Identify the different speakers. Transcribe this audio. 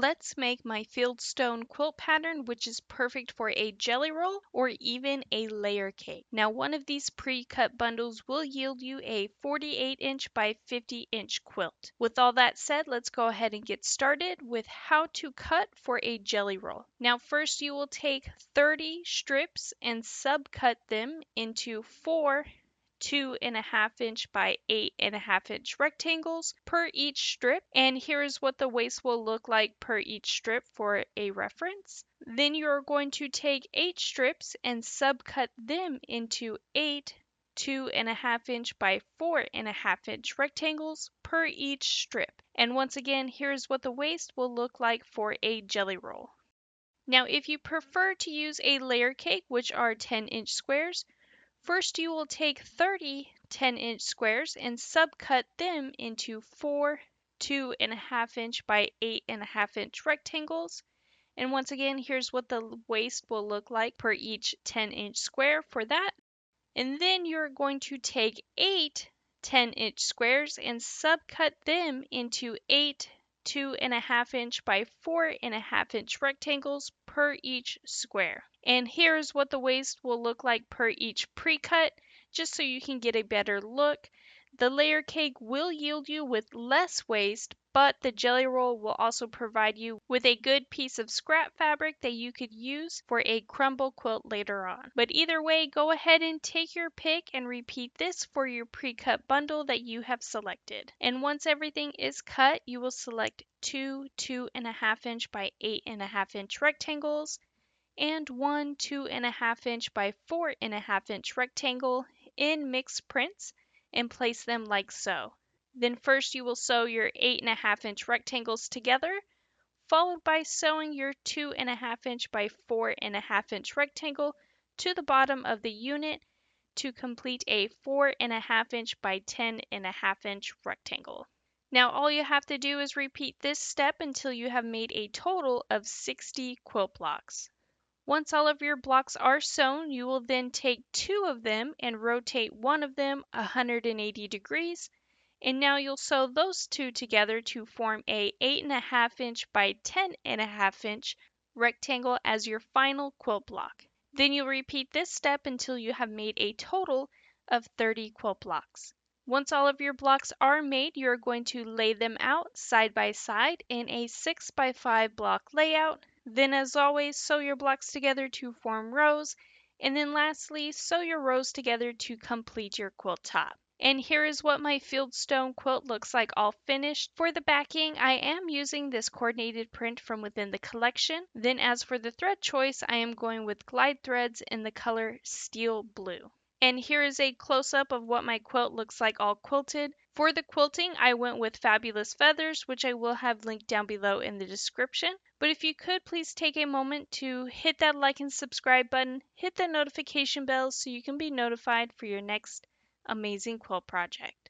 Speaker 1: let's make my Fieldstone quilt pattern, which is perfect for a jelly roll or even a layer cake. Now, one of these pre-cut bundles will yield you a 48-inch by 50-inch quilt. With all that said, let's go ahead and get started with how to cut for a jelly roll. Now, first you will take 30 strips and subcut them into 4 2.5-inch by 8.5-inch rectangles per each strip, and here is what the waist will look like per each strip for a reference. Then you're going to take 8 strips and subcut them into 8 2.5-inch by 4.5-inch rectangles per each strip. And once again, here's what the waist will look like for a jelly roll. Now, if you prefer to use a layer cake, which are 10-inch squares, first you will take 30 10-inch squares and subcut them into 4 2.5-inch by 8.5-inch rectangles. And once again, here's what the waist will look like per each 10-inch square for that. And then you're going to take 8 10-inch squares and subcut them into 8 2.5-inch by 4.5-inch rectangles per each square. And here's what the waist will look like per each pre-cut, just so you can get a better look. The layer cake will yield you with less waist, but the jelly roll will also provide you with a good piece of scrap fabric that you could use for a crumble quilt later on. But either way, go ahead and take your pick and repeat this for your pre-cut bundle that you have selected. And once everything is cut, you will select 2 2.5-inch by 8.5-inch rectangles and 1 2.5-inch by 4.5-inch rectangle in mixed prints and place them like so. Then first you will sew your 8.5-inch rectangles together, followed by sewing your 2.5-inch by 4.5-inch rectangle to the bottom of the unit to complete a 4.5-inch by 10.5-inch rectangle. Now all you have to do is repeat this step until you have made a total of 60 quilt blocks. Once all of your blocks are sewn, you will then take 2 of them and rotate one of them 180 degrees. And now you'll sew those 2 together to form a 8.5-inch by 10.5-inch rectangle as your final quilt block. Then you'll repeat this step until you have made a total of 30 quilt blocks. Once all of your blocks are made, you're going to lay them out side by side in a 6 by 5 block layout. Then, as always, sew your blocks together to form rows. And then lastly, sew your rows together to complete your quilt top. And here is what my Fieldstone quilt looks like all finished. For the backing, I am using this coordinated print from within the collection. Then as for the thread choice, I am going with glide threads in the color steel blue. And here is a close-up of what my quilt looks like all quilted. For the quilting, I went with Fabulous Feathers, which I will have linked down below in the description. But if you could, please take a moment to hit that like and subscribe button, hit the notification bell so you can be notified for your next amazing quilt project.